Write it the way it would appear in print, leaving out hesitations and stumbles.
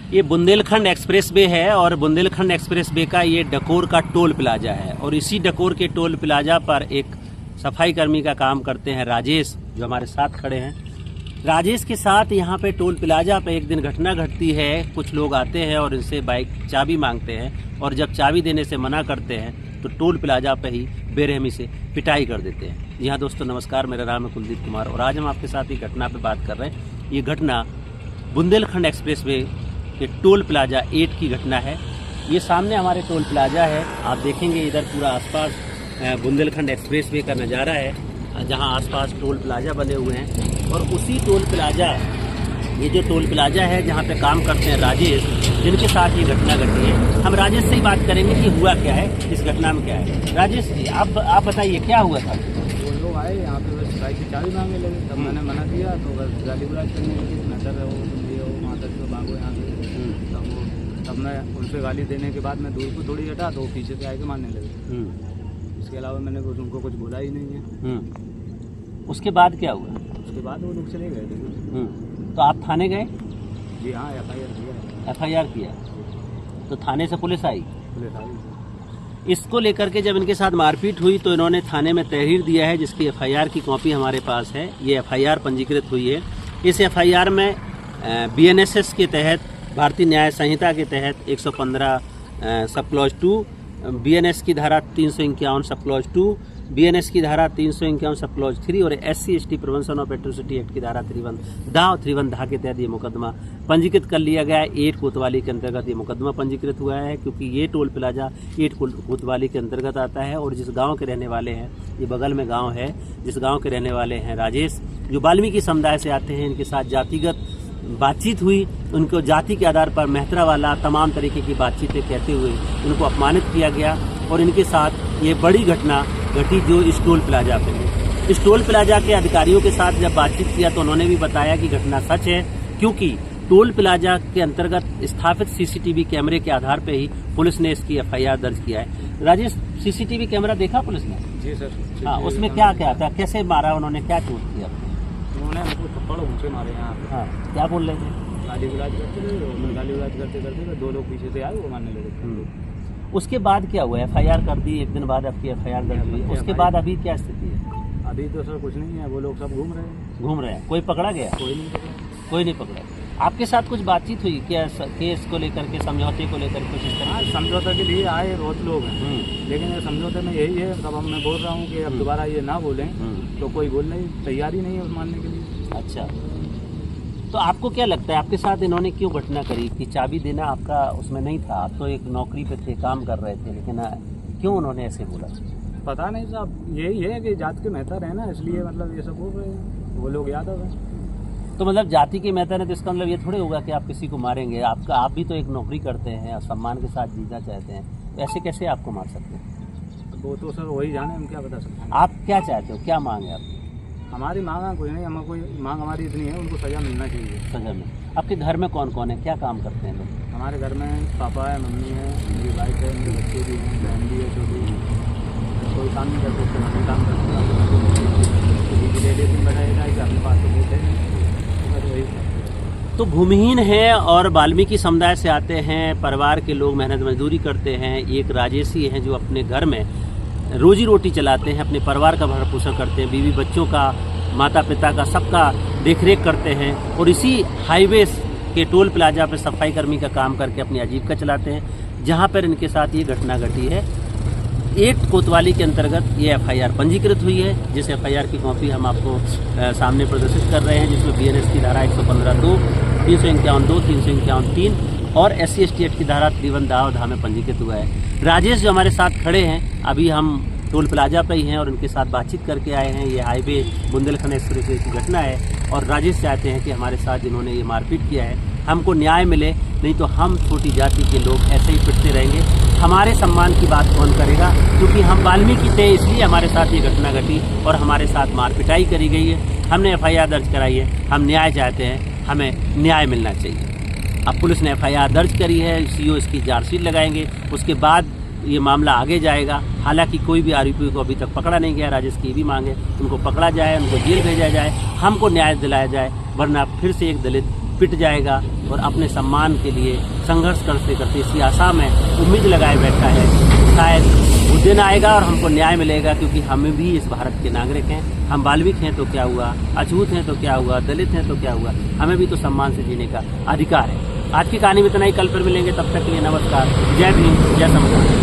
ये Bundelkhand express way है और बुंदेलखंड एक्सप्रेस वे का ये डकोर का टोल प्लाजा है और इसी डकोर के टोल प्लाजा पर एक सफाई कर्मी का काम करते हैं राजेश, जो हमारे साथ खड़े हैं। राजेश के साथ यहाँ पे टोल प्लाजा पे एक दिन घटना घटती है। कुछ लोग आते हैं और इनसे बाइक चाबी मांगते हैं और जब चाबी देने से मना करते हैं तो टोल प्लाजा पे ही बेरहमी से पिटाई कर देते हैं। जी हाँ दोस्तों, नमस्कार, मेरा नाम है कुलदीप कुमार और आज हम आपके साथ ये घटना पे बात कर रहे हैं। ये घटना बुंदेलखंड एक्सप्रेस वे के टोल प्लाजा 8 की घटना है। ये सामने हमारे टोल प्लाजा है, आप देखेंगे इधर पूरा आसपास बुंदेलखंड एक्सप्रेस वे का नज़ारा है, जहां आसपास टोल प्लाजा बने हुए हैं। और उसी टोल प्लाजा, ये जो टोल प्लाजा है जहां पे काम करते हैं राजेश, जिनके साथ ये घटना घटी है। हम राजेश से ही बात करेंगे कि हुआ क्या है, इस घटना में क्या है। राजेश जी, आप बताइए क्या हुआ था। वो लोग आए यहाँ पे, बस बाइक की चाबी मांगने लगे। तब मैंने मना किया तो बस गाली गुलाज करने लगी, नजर है वो, तुम ये हो, वहाँ तक तो भागो यहाँ से। तब मैं उनसे गाली देने के बाद मैं दूर को थोड़ी हटा तो वो पीछे से आके मारने लगे। इसके अलावा मैंने उनको कुछ बोला ही नहीं है। उसके बाद क्या हुआ? उसके बाद वो लोग चले गए। तो आप थाने गए? जी हाँ, FIR किया। तो थाने से पुलिस आई? पुलिस आई। इसको लेकर के जब इनके साथ मारपीट हुई तो इन्होंने थाने में तहरीर दिया है, जिसकी FIR की कॉपी हमारे पास है। ये FIR पंजीकृत हुई है। इस FIR में BNSS के तहत, भारतीय न्याय संहिता के तहत 115 सब क्लॉज 2, BNS की धारा 351 सब क्लॉज 2, BNS की धारा 351 सब क्लॉज 3 और SC/ST prevention of atrocity act की धारा 53 धा के तहत ये मुकदमा पंजीकृत कर लिया गया है। 8 कोतवाली के अंतर्गत ये मुकदमा पंजीकृत हुआ है, क्योंकि ये टोल प्लाजा 8 कोतवाली के अंतर्गत आता है। और जिस गांव के रहने वाले हैं, ये बगल में गांव है, जिस गांव के रहने वाले हैं राजेश, जो वाल्मीकि समुदाय से आते हैं, इनके साथ जातिगत बातचीत हुई। उनको जाति के आधार पर मेहतरा वाला तमाम तरीके की बातचीतें कहते हुए उनको अपमानित किया गया और इनके साथ ये बड़ी घटना घटी जो इस टोल प्लाजा पे है। इस टोल प्लाजा के अधिकारियों के साथ जब बातचीत किया तो उन्होंने भी बताया कि घटना सच है, क्योंकि टोल प्लाजा के अंतर्गत स्थापित CCTV कैमरे के आधार पर ही पुलिस ने इसकी FIR दर्ज किया है। राजेश, CCTV कैमरा देखा पुलिस ने? जी सर। हाँ, उसमें क्या क्या था, कैसे मारा उन्होंने, क्या चोट किया? उन्होंने हमको थप्पड़ ऊँचे मारे यहाँ पे। हाँ, क्या बोल रहे थे? गाली गुलाज करते थे। गाली गुलाज करते करते 2 लोग पीछे से आए, वो मारने लगे। उसके बाद क्या हुआ? FIR कर दी, एक दिन बाद आपकी FIR दर्ज हुई। उसके बाद अभी क्या स्थिति है? अभी तो सर कुछ नहीं है, वो लोग सब घूम रहे हैं। कोई पकड़ा गया? कोई नहीं पकड़ा। आपके साथ कुछ बातचीत हुई क्या केस को लेकर के, समझौते को लेकर कुछ इस तरह? हाँ, समझौते के लिए आए बहुत लोग हैं, लेकिन ये समझौते में यही है, तब मैं बोल रहा हूँ कि अब दोबारा ये ना बोलें, तो कोई बोलने तैयार ही नहीं है उस मानने के लिए। अच्छा, तो आपको क्या लगता है आपके साथ इन्होंने क्यों घटना करी कि चाबी देना आपका उसमें नहीं था? आप तो एक नौकरी पे थे, काम कर रहे थे, लेकिन क्यों उन्होंने ऐसे बोला? पता नहीं साहब, यही है कि जात के मेहतर है ना, इसलिए मतलब ये सब बोल रहे हैं। वो लोग यादव हैं। तो मतलब जाति के मेहतर है तो इसका मतलब ये थोड़े होगा कि आप किसी को मारेंगे। आप भी तो एक नौकरी करते हैं और सम्मान के साथ जीना चाहते हैं, तो ऐसे कैसे आपको मार सकते हैं? वो तो सर वही जाने, हम क्या बता सकते हैं। आप क्या चाहते हो, क्या मांग है आपकी? हमारी मांग कोई नहीं, हमें कोई मांग हमारी इतनी है, उनको सजा मिलना चाहिए। सजा में आपके घर में कौन कौन है, क्या काम करते हैं लोग? हमारे घर में पापा है, मम्मी है, मेरी वाइफ है, मेरे बच्चे भी हैं, बहन भी है छोटी। कोई काम नहीं करते, उसके घर में काम करते अपने पास तो बोलते हैं। तो भूमिहीन है और वाल्मीकि समुदाय से आते हैं, परिवार के लोग मेहनत मजदूरी करते हैं। एक राजेशी हैं जो अपने घर में रोजी रोटी चलाते हैं, अपने परिवार का भरण पोषण करते हैं, बीवी बच्चों का, माता पिता का, सबका देखरेख करते हैं और इसी हाईवे के टोल प्लाजा पर सफाई कर्मी का काम करके अपनी आजीविका चलाते हैं, जहां पर इनके साथ ये घटना घटी है। 8 कोतवाली के अंतर्गत ये FIR पंजीकृत हुई है, जिस FIR की कॉपी हम आपको सामने प्रदर्शित कर रहे हैं, जिसमें BNS की धारा 115(2), 351(2), 351(3) और SC/ST एक्ट की धारा 53 धा में पंजीकृत हुआ है। राजेश जो हमारे साथ खड़े हैं, अभी हम टोल प्लाजा पर ही हैं और उनके साथ बातचीत करके आए हैं। ये हाईवे बुंदेलखंड एक्सप्रेस वे की घटना है और राजेश चाहते हैं कि हमारे साथ जिन्होंने ये मारपीट किया है, हमको न्याय मिले, नहीं तो हम छोटी जाति के लोग ऐसे ही पिटते रहेंगे। हमारे सम्मान की बात कौन करेगा, क्योंकि हम वाल्मीकि थे, इसलिए हमारे साथ ये घटना घटी और हमारे साथ मारपिटाई करी गई है। हमने FIR दर्ज कराई है, हम न्याय चाहते हैं, हमें न्याय मिलना चाहिए। अब पुलिस ने FIR दर्ज करी है, CO इसकी चार्जशीट लगाएंगे, उसके बाद ये मामला आगे जाएगा। हालांकि कोई भी आरोपी को अभी तक पकड़ा नहीं गया। राजेश की भी मांग है उनको पकड़ा जाए, उनको जेल भेजा जाए, हमको न्याय दिलाया जाए, वरना फिर से एक दलित पिट जाएगा और अपने सम्मान के लिए संघर्ष करते करते इसी आशा में उम्मीद लगाए बैठा है। शायद वो दिन आएगा और हमको न्याय मिलेगा, क्योंकि हम भी इस भारत के नागरिक हैं। हम बाल्मीक हैं तो क्या हुआ, अछूत हैं तो क्या हुआ, दलित हैं तो क्या हुआ, हमें भी तो सम्मान से जीने का अधिकार है। आज की कहानी में इतना ही, कल फिर मिलेंगे, तब तक के लिए नमस्कार। जय भीम, जय संविधान।